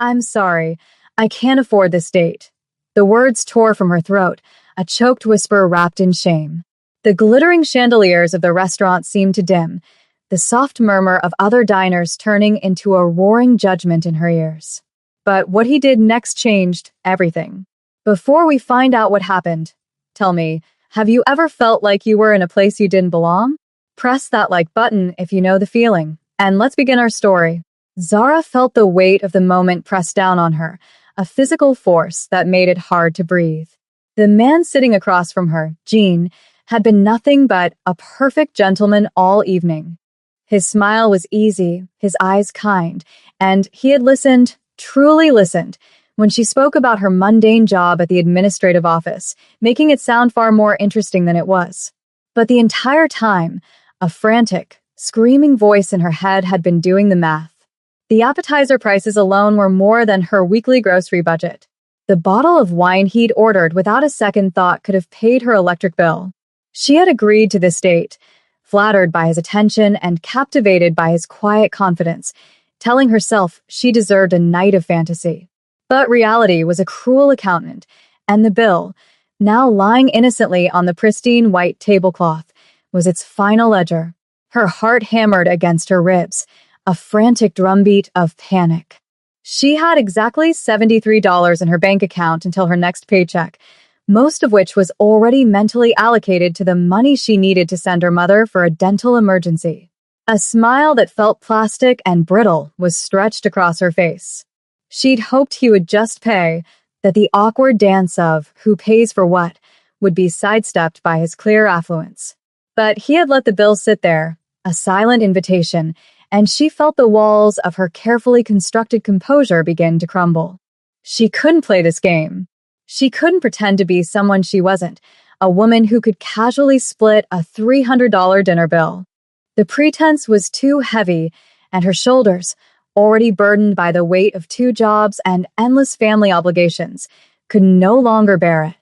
I'm sorry. I can't afford this date. The words tore from her throat, a choked whisper wrapped in shame. The glittering chandeliers of the restaurant seemed to dim, the soft murmur of other diners turning into a roaring judgment in her ears. But what he did next changed everything. Before we find out what happened, tell me, have you ever felt like you were in a place you didn't belong? Press that like button if you know the feeling. And let's begin our story. Zara felt the weight of the moment press down on her, a physical force that made it hard to breathe. The man sitting across from her, Gene, had been nothing but a perfect gentleman all evening. His smile was easy, his eyes kind, and he had listened, truly listened, when she spoke about her mundane job at the administrative office, making it sound far more interesting than it was. But the entire time, a frantic, screaming voice in her head had been doing the math. The appetizer prices alone were more than her weekly grocery budget. The bottle of wine he'd ordered without a second thought could have paid her electric bill. She had agreed to this date, flattered by his attention and captivated by his quiet confidence, telling herself she deserved a night of fantasy. But reality was a cruel accountant, and the bill, now lying innocently on the pristine white tablecloth, was its final ledger. Her heart hammered against her ribs, a frantic drumbeat of panic. She had exactly $73 in her bank account until her next paycheck, most of which was already mentally allocated to the money she needed to send her mother for a dental emergency. A smile that felt plastic and brittle was stretched across her face. She'd hoped he would just pay, that the awkward dance of who pays for what would be sidestepped by his clear affluence. But he had let the bill sit there, a silent invitation, and she felt the walls of her carefully constructed composure begin to crumble. She couldn't play this game. She couldn't pretend to be someone she wasn't, a woman who could casually split a $300 dinner bill. The pretense was too heavy, and her shoulders, already burdened by the weight of 2 jobs and endless family obligations, could no longer bear it.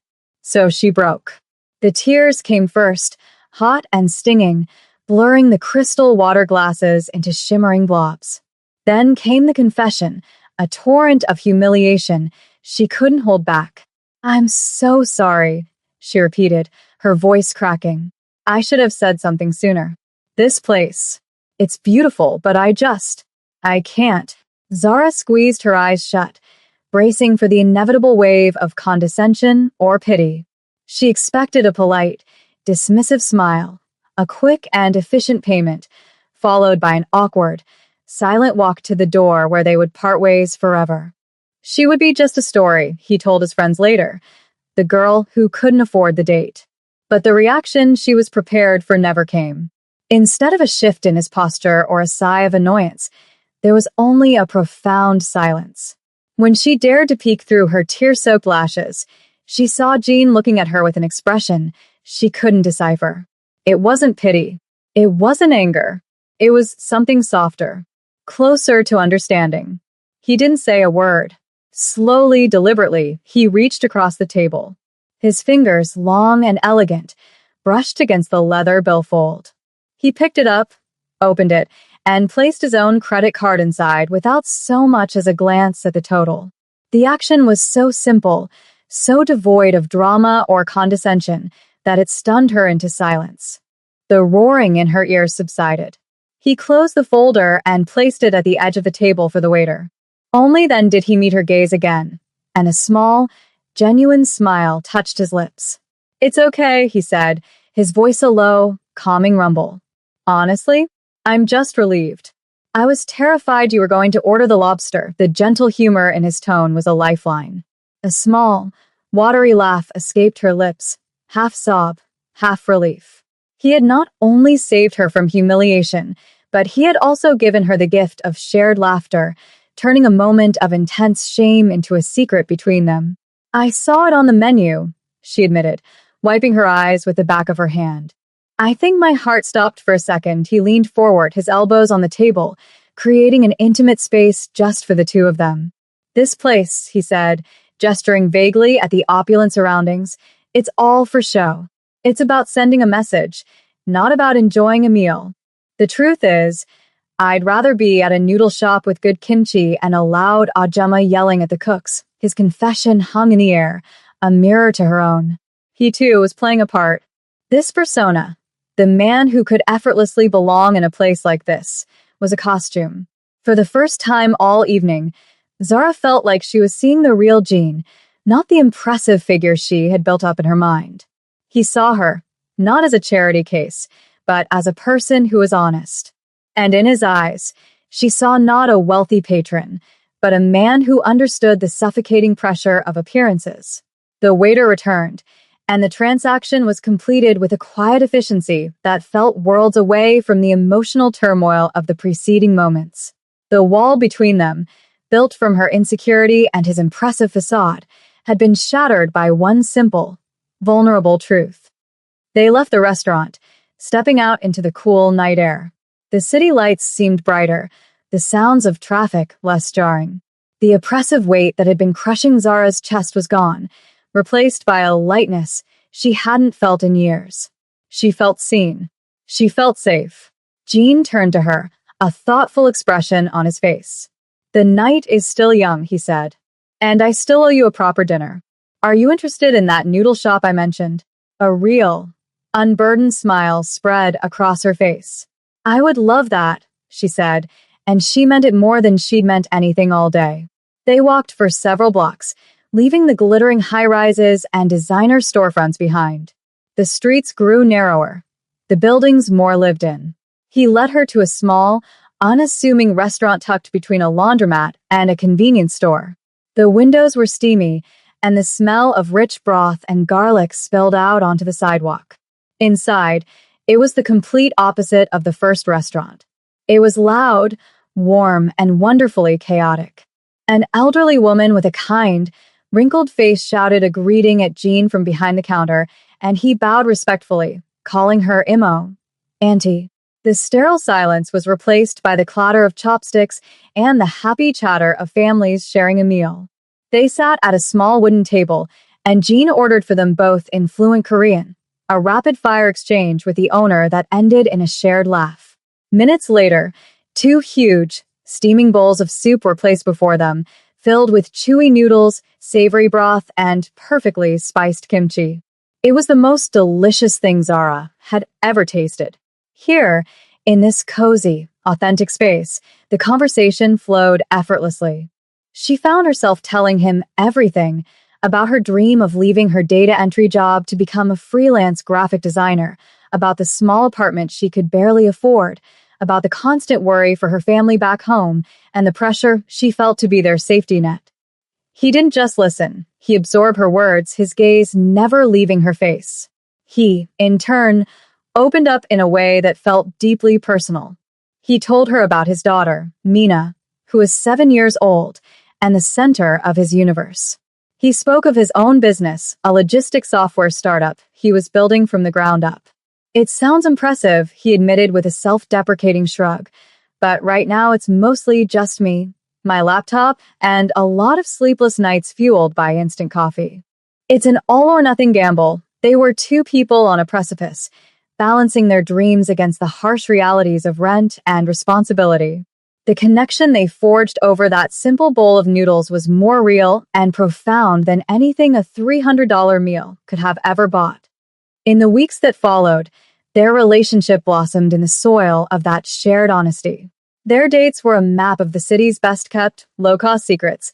So she broke. The tears came first, hot and stinging, blurring the crystal water glasses into shimmering blobs. Then came the confession, a torrent of humiliation she couldn't hold back. "I'm so sorry," she repeated, her voice cracking. "I should have said something sooner. This place, it's beautiful, but I can't." Zara squeezed her eyes shut, bracing for the inevitable wave of condescension or pity. She expected a polite, dismissive smile, a quick and efficient payment, followed by an awkward, silent walk to the door where they would part ways forever. She would be just a story, he told his friends later, the girl who couldn't afford the date. But the reaction she was prepared for never came. Instead of a shift in his posture or a sigh of annoyance, there was only a profound silence. When she dared to peek through her tear-soaked lashes, she saw Jean looking at her with an expression she couldn't decipher. It wasn't pity. It wasn't anger. It was something softer, closer to understanding. He didn't say a word. Slowly, deliberately, he reached across the table. His fingers, long and elegant, brushed against the leather billfold. He picked it up, opened it, and placed his own credit card inside without so much as a glance at the total. The action was so simple, so devoid of drama or condescension, that it stunned her into silence. The roaring in her ears subsided. He closed the folder and placed it at the edge of the table for the waiter. Only then did he meet her gaze again, and a small, genuine smile touched his lips. "It's okay," he said, his voice a low, calming rumble. "Honestly, I'm just relieved. I was terrified you were going to order the lobster." The gentle humor in his tone was a lifeline. A small, watery laugh escaped her lips, half sob, half relief. He had not only saved her from humiliation, but he had also given her the gift of shared laughter, turning a moment of intense shame into a secret between them. "I saw it on the menu," she admitted, wiping her eyes with the back of her hand. I think my heart stopped for a second. He leaned forward, his elbows on the table, creating an intimate space just for the two of them. "This place," he said, gesturing vaguely at the opulent surroundings, "it's all for show. It's about sending a message, not about enjoying a meal. The truth is, I'd rather be at a noodle shop with good kimchi and a loud ajumma yelling at the cooks. His confession hung in the air, a mirror to her own. He too was playing a part. This persona, the man who could effortlessly belong in a place like this, was a costume. For the first time all evening, Zara felt like she was seeing the real Jean, not the impressive figure she had built up in her mind. He saw her, not as a charity case, but as a person who was honest. And in his eyes, she saw not a wealthy patron, but a man who understood the suffocating pressure of appearances. The waiter returned, and the transaction was completed with a quiet efficiency that felt worlds away from the emotional turmoil of the preceding moments. The wall between them, built from her insecurity and his impressive facade, had been shattered by one simple, vulnerable truth. They left the restaurant, stepping out into the cool night air. The city lights seemed brighter, the sounds of traffic less jarring. The oppressive weight that had been crushing Zara's chest was gone, replaced by a lightness she hadn't felt in years. She felt seen. She felt safe. Jean turned to her, a thoughtful expression on his face. "The night is still young," he said, "and I still owe you a proper dinner. Are you interested in that noodle shop I mentioned?" A real, unburdened smile spread across her face. "I would love that," she said, and she meant it more than she'd meant anything all day. They walked for several blocks, leaving the glittering high-rises and designer storefronts behind. The streets grew narrower, the buildings more lived in. He led her to a small, unassuming restaurant tucked between a laundromat and a convenience store. The windows were steamy, and the smell of rich broth and garlic spilled out onto the sidewalk. Inside, it was the complete opposite of the first restaurant. It was loud, warm, and wonderfully chaotic. An elderly woman with a kind, wrinkled face shouted a greeting at Jean from behind the counter, and he bowed respectfully, calling her Imo, Auntie. The sterile silence was replaced by the clatter of chopsticks and the happy chatter of families sharing a meal. They sat at a small wooden table, and Jean ordered for them both in fluent Korean, a rapid-fire exchange with the owner that ended in a shared laugh. Minutes later, 2 huge, steaming bowls of soup were placed before them, filled with chewy noodles, savory broth, and perfectly spiced kimchi. It was the most delicious thing Zara had ever tasted. Here, in this cozy, authentic space, the conversation flowed effortlessly. She found herself telling him everything about her dream of leaving her data entry job to become a freelance graphic designer, about the small apartment she could barely afford, about the constant worry for her family back home, and the pressure she felt to be their safety net. He didn't just listen. He absorbed her words, his gaze never leaving her face. He, in turn, opened up in a way that felt deeply personal. He told her about his daughter, Mina, who is 7 years old and the center of his universe. He spoke of his own business, a logistics software startup he was building from the ground up. "It sounds impressive," he admitted with a self-deprecating shrug, "but right now it's mostly just me, my laptop, and a lot of sleepless nights fueled by instant coffee." It's an all-or-nothing gamble. They were 2 people on a precipice, balancing their dreams against the harsh realities of rent and responsibility. The connection they forged over that simple bowl of noodles was more real and profound than anything a $300 meal could have ever bought. In the weeks that followed, their relationship blossomed in the soil of that shared honesty. Their dates were a map of the city's best-kept, low-cost secrets,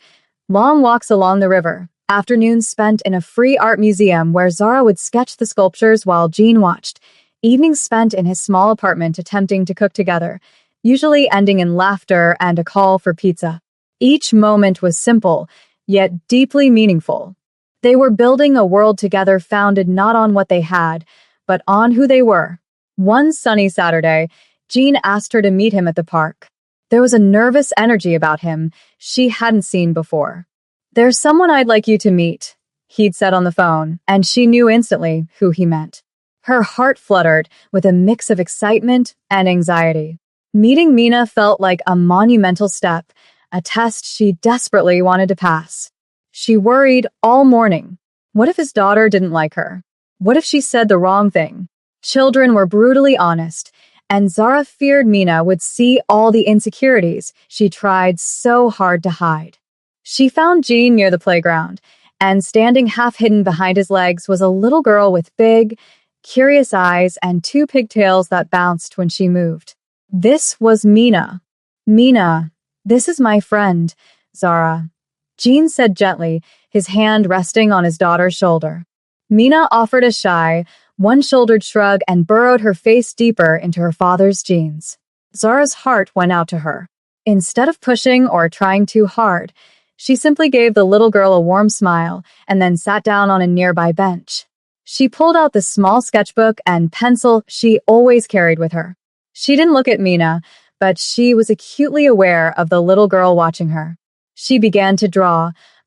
long walks along the river, afternoons spent in a free art museum where Zara would sketch the sculptures while Jean watched, evenings spent in his small apartment attempting to cook together, usually ending in laughter and a call for pizza. Each moment was simple, yet deeply meaningful. They were building a world together founded not on what they had, but on who they were. One sunny Saturday, Jean asked her to meet him at the park. There was a nervous energy about him she hadn't seen before. "There's someone I'd like you to meet," he'd said on the phone, and she knew instantly who he meant. Her heart fluttered with a mix of excitement and anxiety. Meeting Mina felt like a monumental step, a test she desperately wanted to pass. She worried all morning. What if his daughter didn't like her? What if she said the wrong thing? Children were brutally honest, and Zara feared Mina would see all the insecurities she tried so hard to hide. She found Jean near the playground, and standing half-hidden behind his legs was a little girl with big, curious eyes and two pigtails that bounced when she moved. This was Mina. "Mina, this is my friend, Zara," Jean said gently, his hand resting on his daughter's shoulder. Mina offered a shy, one-shouldered shrug and burrowed her face deeper into her father's jeans. Zara's heart went out to her. Instead of pushing or trying too hard, she simply gave the little girl a warm smile and then sat down on a nearby bench. She pulled out the small sketchbook and pencil she always carried with her. She didn't look at Mina, but she was acutely aware of the little girl watching her. She began to draw,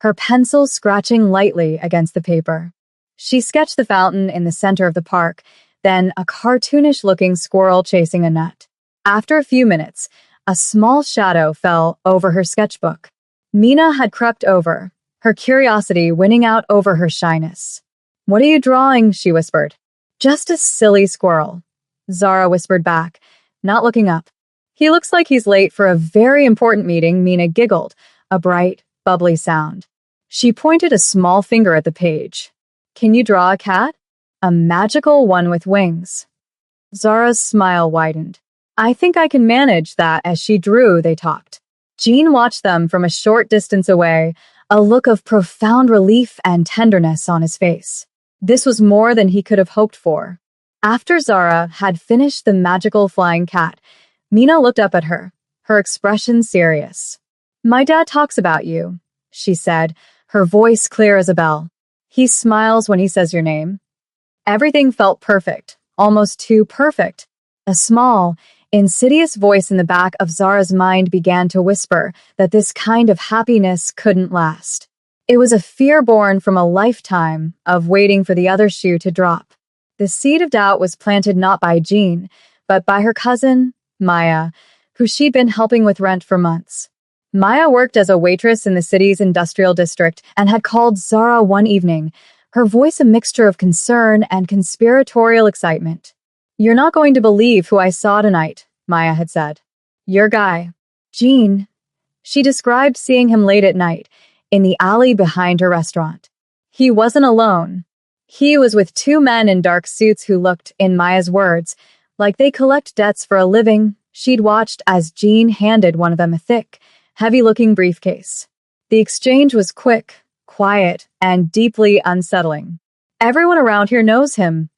her pencil scratching lightly against the paper. She sketched the fountain in the center of the park, then a cartoonish-looking squirrel chasing a nut. After a few minutes, a small shadow fell over her sketchbook. Mina had crept over, her curiosity winning out over her shyness. "What are you drawing?" she whispered. "Just a silly squirrel," Zara whispered back, not looking up. "He looks like he's late for a very important meeting," Mina giggled, a bright, bubbly sound. She pointed a small finger at the page. "Can you draw a cat? A magical one with wings." Zara's smile widened. "I think I can manage that." As she drew, they talked. Jean watched them from a short distance away, a look of profound relief and tenderness on his face. This was more than he could have hoped for. After Zara had finished the magical flying cat, Mina looked up at her, her expression serious. "My dad talks about you," she said, her voice clear as a bell. "He smiles when he says your name." Everything felt perfect, almost too perfect. A small, insidious voice in the back of Zara's mind began to whisper that this kind of happiness couldn't last. It was a fear born from a lifetime of waiting for the other shoe to drop. The seed of doubt was planted not by Jean, but by her cousin, Maya, who she'd been helping with rent for months. Maya worked as a waitress in the city's industrial district and had called Zara one evening, her voice a mixture of concern and conspiratorial excitement. "You're not going to believe who I saw tonight," Maya had said. "Your guy, Jean." She described seeing him late at night, in the alley behind her restaurant. He wasn't alone. He was with two men in dark suits who looked, in Maya's words, like they collect debts for a living. She'd watched as Jean handed one of them a thick, heavy-looking briefcase. The exchange was quick, quiet, and deeply unsettling. "Everyone around here knows him,"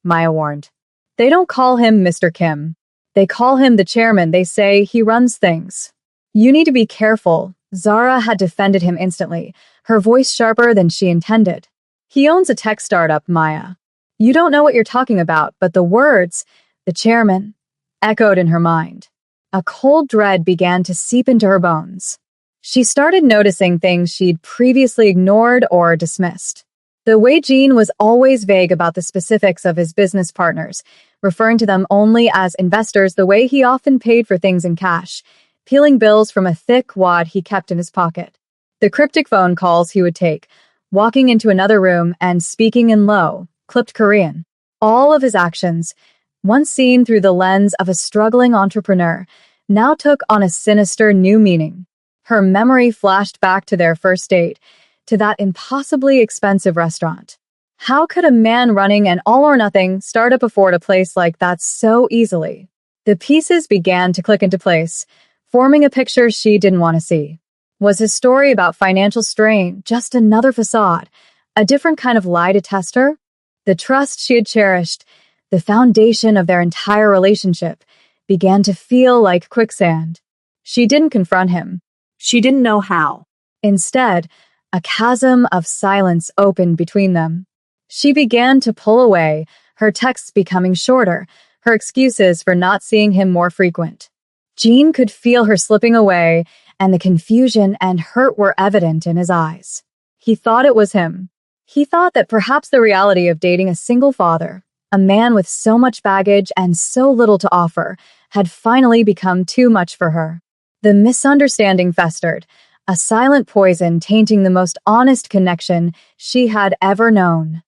Maya warned. "They don't call him Mr. Kim. They call him the chairman. They say he runs things. You need to be careful." Zara had defended him instantly, her voice sharper than she intended. "He owns a tech startup, Maya. You don't know what you're talking about," but the words, "the chairman," echoed in her mind. A cold dread began to seep into her bones. She started noticing things she'd previously ignored or dismissed. The way Jean was always vague about the specifics of his business partners, referring to them only as investors, the way he often paid for things in cash, peeling bills from a thick wad he kept in his pocket. The cryptic phone calls he would take, walking into another room and speaking in low, clipped Korean. All of his actions, once seen through the lens of a struggling entrepreneur, now took on a sinister new meaning. Her memory flashed back to their first date, to that impossibly expensive restaurant. How could a man running an all-or-nothing startup afford a place like that so easily? The pieces began to click into place, forming a picture she didn't want to see. Was his story about financial strain just another facade, a different kind of lie to test her? The trust she had cherished, the foundation of their entire relationship, began to feel like quicksand. She didn't confront him. She didn't know how. Instead, a chasm of silence opened between them. She began to pull away, her texts becoming shorter, her excuses for not seeing him more frequent. Jean could feel her slipping away, and the confusion and hurt were evident in his eyes. He thought it was him. He thought that perhaps the reality of dating a single father, a man with so much baggage and so little to offer, had finally become too much for her. The misunderstanding festered, a silent poison tainting the most honest connection she had ever known.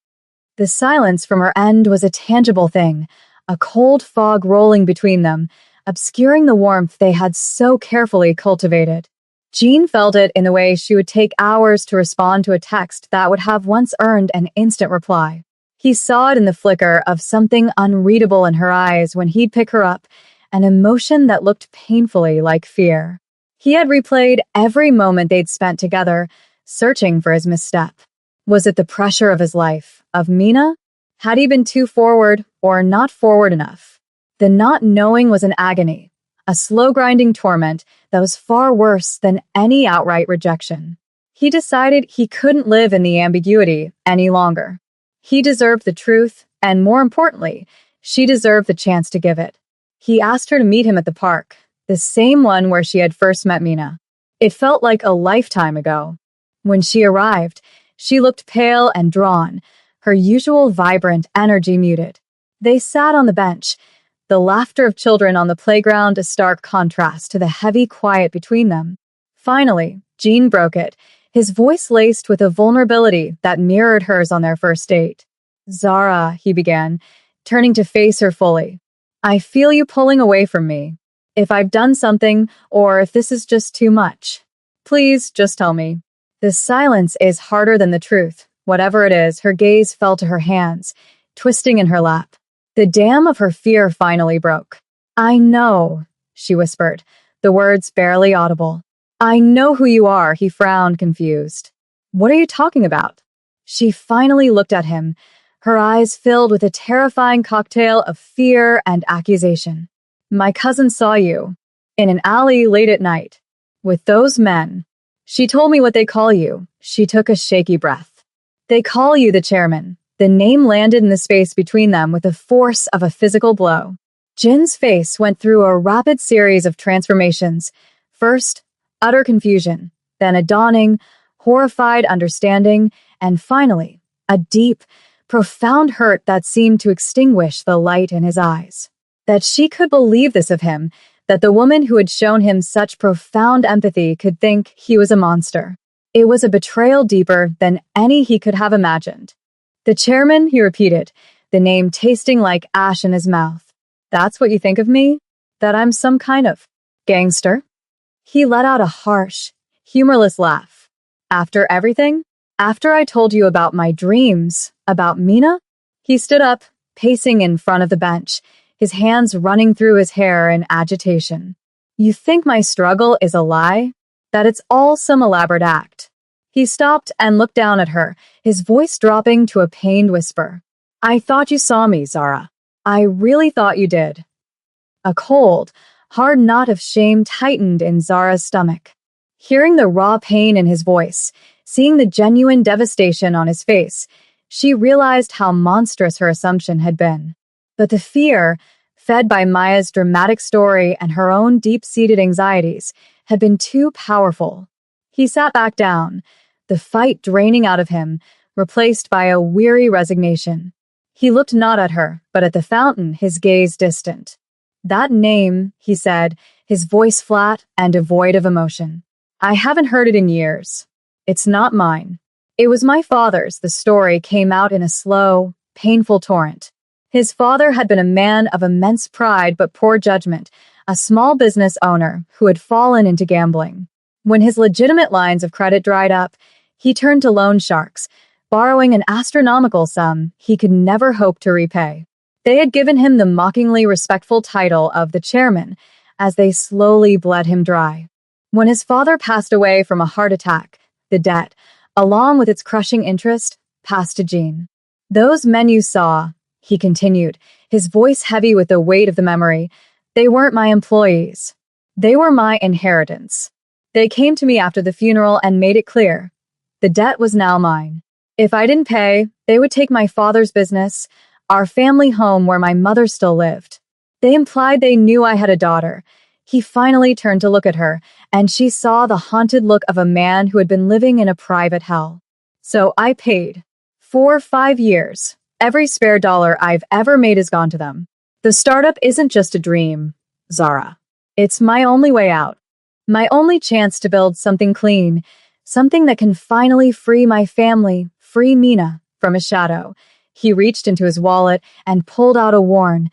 The silence from her end was a tangible thing, a cold fog rolling between them, obscuring the warmth they had so carefully cultivated. Jean felt it in the way she would take hours to respond to a text that would have once earned an instant reply. He saw it in the flicker of something unreadable in her eyes when he'd pick her up, an emotion that looked painfully like fear. He had replayed every moment they'd spent together, searching for his misstep. Was it the pressure of his life, of Mina? Had he been too forward or not forward enough? The not knowing was an agony, a slow grinding torment that was far worse than any outright rejection. He decided he couldn't live in the ambiguity any longer. He deserved the truth, and more importantly, she deserved the chance to give it. He asked her to meet him at the park, the same one where she had first met Mina. It felt like a lifetime ago. When she arrived, she looked pale and drawn, her usual vibrant energy muted. They sat on the bench, the laughter of children on the playground a stark contrast to the heavy quiet between them. Finally, Jean broke it, his voice laced with a vulnerability that mirrored hers on their first date. "Zara," he began, turning to face her fully. "I feel you pulling away from me. If I've done something, or if this is just too much, please just tell me." The silence is harder than the truth. Whatever it is, her gaze fell to her hands, twisting in her lap. The dam of her fear finally broke. "I know," she whispered, the words barely audible. "I know who you are," he frowned, confused. "What are you talking about?" She finally looked at him, her eyes filled with a terrifying cocktail of fear and accusation. "My cousin saw you in an alley late at night with those men. She told me what they call you." She took a shaky breath. "They call you the chairman." The name landed in the space between them with the force of a physical blow. Jin's face went through a rapid series of transformations. First, utter confusion, then a dawning, horrified understanding, and finally, a deep, profound hurt that seemed to extinguish the light in his eyes. That she could believe this of him, that the woman who had shown him such profound empathy could think he was a monster. It was a betrayal deeper than any he could have imagined. "The chairman," he repeated, the name tasting like ash in his mouth. "That's what you think of me? That I'm some kind of gangster?" He let out a harsh, humorless laugh. "After everything? After I told you about my dreams, about Mina?" He stood up, pacing in front of the bench, his hands running through his hair in agitation. "You think my struggle is a lie? That it's all some elaborate act?" He stopped and looked down at her, his voice dropping to a pained whisper. "I thought you saw me, Zara. I really thought you did." A cold, hard knot of shame tightened in Zara's stomach. Hearing the raw pain in his voice, seeing the genuine devastation on his face, she realized how monstrous her assumption had been. But the fear, fed by Maya's dramatic story and her own deep-seated anxieties, had been too powerful. He sat back down, the fight draining out of him, replaced by a weary resignation. He looked not at her, but at the fountain, his gaze distant. "That name," he said, his voice flat and devoid of emotion. "I haven't heard it in years. It's not mine. It was my father's." The story came out in a slow, painful torrent. His father had been a man of immense pride but poor judgment, a small business owner who had fallen into gambling. When his legitimate lines of credit dried up, he turned to loan sharks, borrowing an astronomical sum he could never hope to repay. They had given him the mockingly respectful title of the chairman, as they slowly bled him dry. When his father passed away from a heart attack, the debt, along with its crushing interest, passed to Jean. "Those men you saw," he continued, his voice heavy with the weight of the memory, "they weren't my employees. They were my inheritance. They came to me after the funeral and made it clear. The debt was now mine. If I didn't pay, they would take my father's business, our family home where my mother still lived. They implied they knew I had a daughter." He finally turned to look at her, and she saw the haunted look of a man who had been living in a private hell. "So I paid. For 5 years. Every spare dollar I've ever made has gone to them. The startup isn't just a dream, Zara. It's my only way out. My only chance to build something clean, something that can finally free my family, free Mina, from a shadow." He reached into his wallet and pulled out a worn,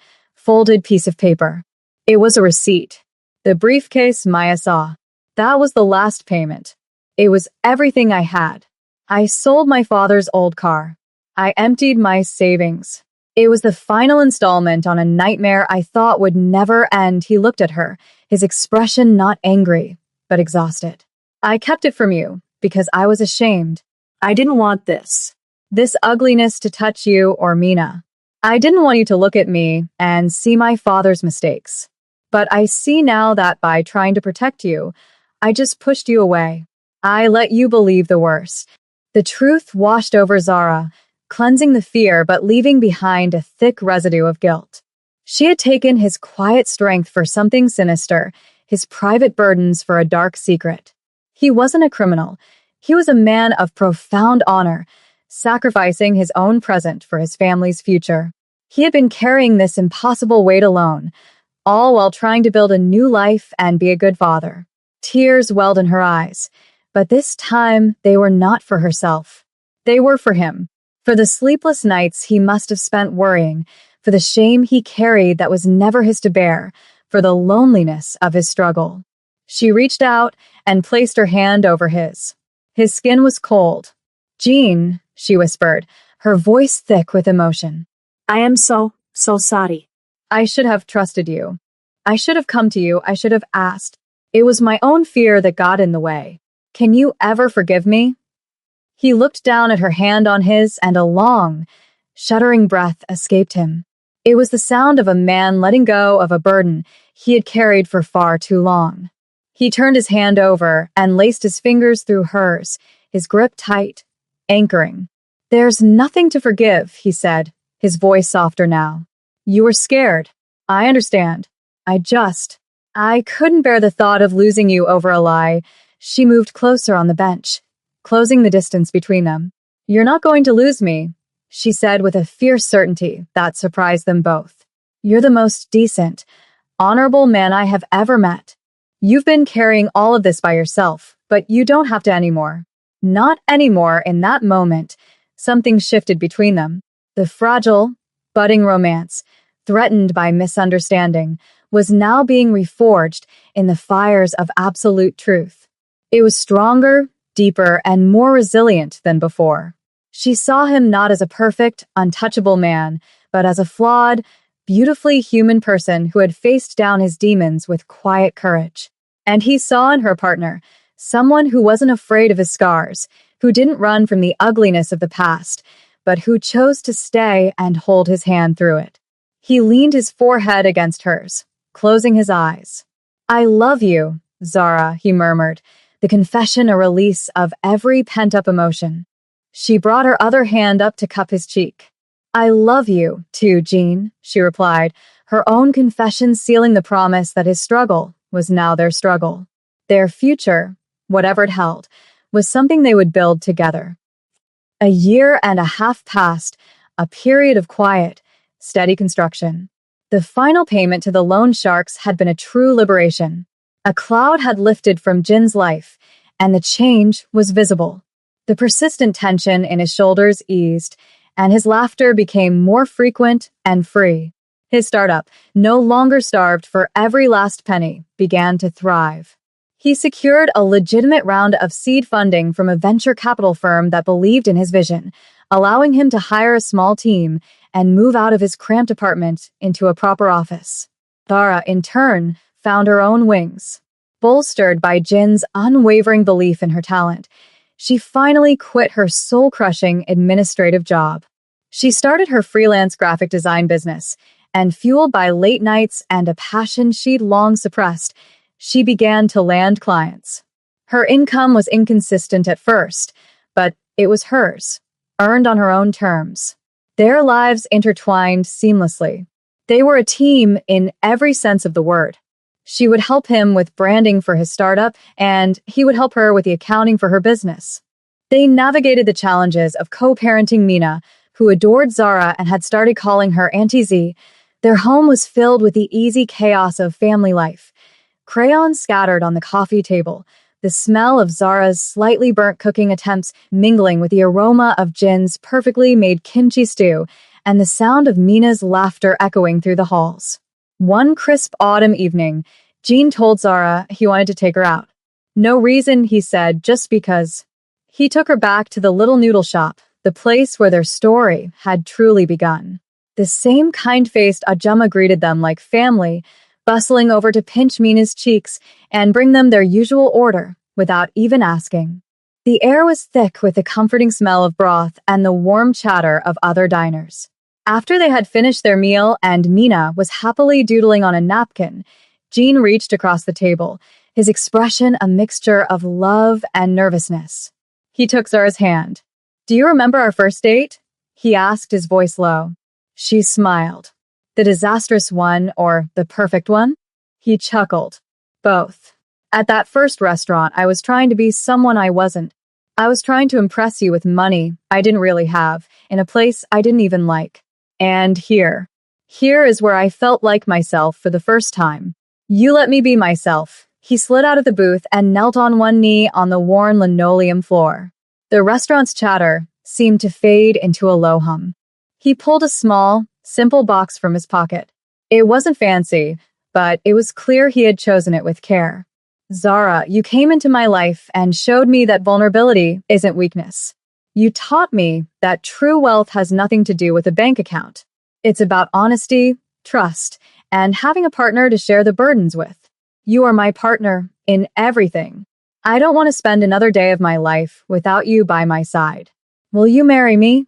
folded piece of paper. It was a receipt. The briefcase Maya saw. That was the last payment. It was everything I had. I sold my father's old car. I emptied my savings. It was the final installment on a nightmare I thought would never end. He looked at her, his expression not angry, but exhausted. I kept it from you because I was ashamed. I didn't want this ugliness to touch you or Mina. I didn't want you to look at me and see my father's mistakes. But I see now that by trying to protect you, I just pushed you away. I let you believe the worst. The truth washed over Zara, cleansing the fear but leaving behind a thick residue of guilt. She had taken his quiet strength for something sinister, his private burdens for a dark secret. He wasn't a criminal. He was a man of profound honor, sacrificing his own present for his family's future. He had been carrying this impossible weight alone, all while trying to build a new life and be a good father. Tears welled in her eyes, but this time they were not for herself. They were for him, for the sleepless nights he must have spent worrying, for the shame he carried that was never his to bear, for the loneliness of his struggle. She reached out and placed her hand over his. His skin was cold. "Jean," she whispered, her voice thick with emotion. "I am so sorry. I should have trusted you. I should have come to you. I should have asked. It was my own fear that got in the way. Can you ever forgive me?" He looked down at her hand on his, and a long, shuddering breath escaped him. It was the sound of a man letting go of a burden he had carried for far too long. He turned his hand over and laced his fingers through hers, his grip tight, anchoring. "There's nothing to forgive," he said, his voice softer now. "You were scared. I understand. I couldn't bear the thought of losing you over a lie." She moved closer on the bench, closing the distance between them. "You're not going to lose me," she said with a fierce certainty that surprised them both. "You're the most decent, honorable man I have ever met. You've been carrying all of this by yourself, but you don't have to anymore." Not anymore. In that moment, something shifted between them. The fragile, budding romance, threatened by misunderstanding, was now being reforged in the fires of absolute truth. It was stronger, deeper, and more resilient than before. She saw him not as a perfect, untouchable man, but as a flawed, beautifully human person who had faced down his demons with quiet courage. And he saw in her partner someone who wasn't afraid of his scars, who didn't run from the ugliness of the past, but who chose to stay and hold his hand through it. He leaned his forehead against hers, closing his eyes. "I love you, Zara," he murmured, the confession a release of every pent-up emotion. She brought her other hand up to cup his cheek. "I love you, too, Jean," she replied, her own confession sealing the promise that his struggle was now their struggle. Their future, whatever it held, was something they would build together. 1.5 years passed, a period of quiet, steady construction. The final payment to the loan sharks had been a true liberation. A cloud had lifted from Jin's life, and the change was visible. The persistent tension in his shoulders eased, and his laughter became more frequent and free. His startup, no longer starved for every last penny, began to thrive. He secured a legitimate round of seed funding from a venture capital firm that believed in his vision, allowing him to hire a small team and move out of his cramped apartment into a proper office. Zara, in turn, found her own wings. Bolstered by Jin's unwavering belief in her talent, she finally quit her soul-crushing administrative job. She started her freelance graphic design business, and fueled by late nights and a passion she'd long suppressed, she began to land clients. Her income was inconsistent at first, but it was hers, earned on her own terms. Their lives intertwined seamlessly. They were a team in every sense of the word. She would help him with branding for his startup, and he would help her with the accounting for her business. They navigated the challenges of co-parenting Mina, who adored Zara and had started calling her Auntie Z. Their home was filled with the easy chaos of family life. Crayons scattered on the coffee table, the smell of Zara's slightly burnt cooking attempts mingling with the aroma of Jin's perfectly made kimchi stew, and the sound of Mina's laughter echoing through the halls. One crisp autumn evening, Jean told Zara he wanted to take her out. No reason, he said, just because. He took her back to the little noodle shop, the place where their story had truly begun. The same kind-faced Ajumma greeted them like family, bustling over to pinch Mina's cheeks and bring them their usual order without even asking. The air was thick with the comforting smell of broth and the warm chatter of other diners. After they had finished their meal and Mina was happily doodling on a napkin, Jean reached across the table, his expression a mixture of love and nervousness. He took Zara's hand. "Do you remember our first date?" he asked, his voice low. She smiled. "The disastrous one or the perfect one?" He chuckled. "Both. At that first restaurant, I was trying to be someone I wasn't. I was trying to impress you with money I didn't really have, in a place I didn't even like. And here is where I felt like myself for the first time. You let me be myself." He slid out of the booth and knelt on one knee on the worn linoleum floor. The restaurant's chatter seemed to fade into a low hum. He pulled a small, simple box from his pocket. It wasn't fancy, but it was clear he had chosen it with care. "Zara, you came into my life and showed me that vulnerability isn't weakness. You taught me that true wealth has nothing to do with a bank account. It's about honesty, trust, and having a partner to share the burdens with. You are my partner in everything. I don't want to spend another day of my life without you by my side. Will you marry me?"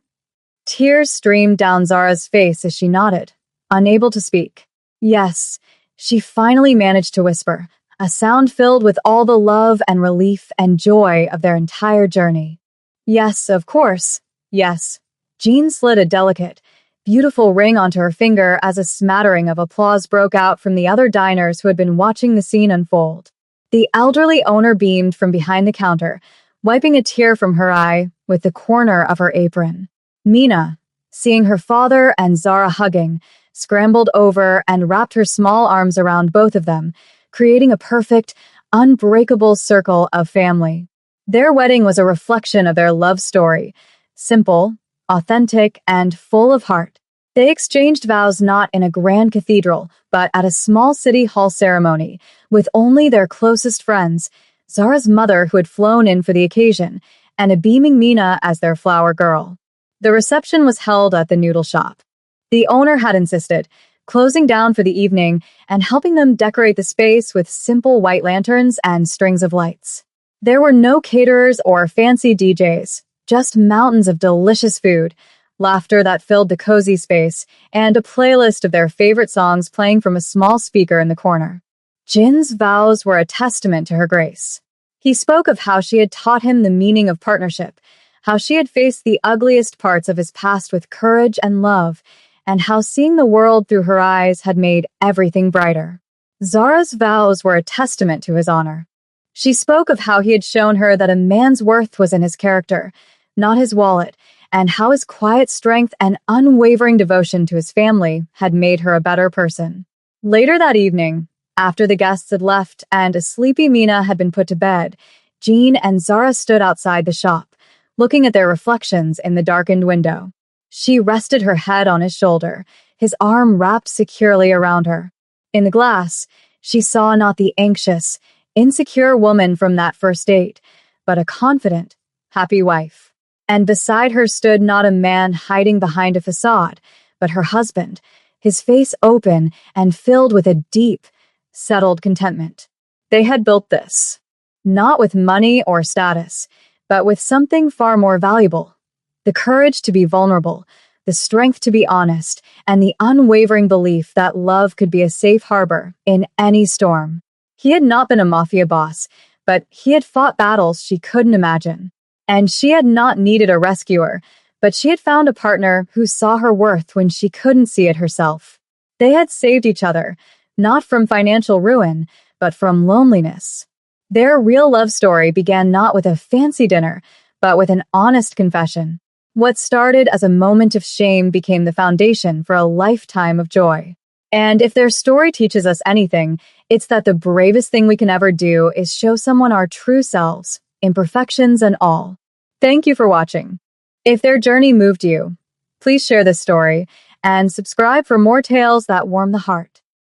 Tears streamed down Zara's face as she nodded, unable to speak. "Yes," she finally managed to whisper, a sound filled with all the love and relief and joy of their entire journey. "Yes, of course. Yes." Jean slid a delicate, beautiful ring onto her finger as a smattering of applause broke out from the other diners who had been watching the scene unfold. The elderly owner beamed from behind the counter, wiping a tear from her eye with the corner of her apron. Mina, seeing her father and Zara hugging, scrambled over and wrapped her small arms around both of them, creating a perfect, unbreakable circle of family. Their wedding was a reflection of their love story, simple, authentic, and full of heart. They exchanged vows not in a grand cathedral, but at a small city hall ceremony, with only their closest friends, Zara's mother who had flown in for the occasion, and a beaming Mina as their flower girl. The reception was held at the noodle shop. The owner had insisted, closing down for the evening and helping them decorate the space with simple white lanterns and strings of lights. There were no caterers or fancy DJs, just mountains of delicious food, laughter that filled the cozy space, and a playlist of their favorite songs playing from a small speaker in the corner. Jin's vows were a testament to her grace. He spoke of how she had taught him the meaning of partnership, how she had faced the ugliest parts of his past with courage and love, and how seeing the world through her eyes had made everything brighter. Zara's vows were a testament to his honor. She spoke of how he had shown her that a man's worth was in his character, not his wallet, and how his quiet strength and unwavering devotion to his family had made her a better person. Later that evening, after the guests had left and a sleepy Mina had been put to bed, Jean and Zara stood outside the shop, looking at their reflections in the darkened window. She rested her head on his shoulder, his arm wrapped securely around her. In the glass, she saw not the anxious, insecure woman from that first date, but a confident, happy wife. And beside her stood not a man hiding behind a facade, but her husband, his face open and filled with a deep, settled contentment. They had built this, not with money or status, but with something far more valuable: the courage to be vulnerable, the strength to be honest, and the unwavering belief that love could be a safe harbor in any storm. He had not been a mafia boss, but he had fought battles she couldn't imagine. And she had not needed a rescuer, but she had found a partner who saw her worth when she couldn't see it herself. They had saved each other, not from financial ruin, but from loneliness. Their real love story began not with a fancy dinner, but with an honest confession. What started as a moment of shame became the foundation for a lifetime of joy. And if their story teaches us anything, it's that the bravest thing we can ever do is show someone our true selves, imperfections and all. Thank you for watching. If their journey moved you, Please share this story and subscribe for more tales that warm the heart.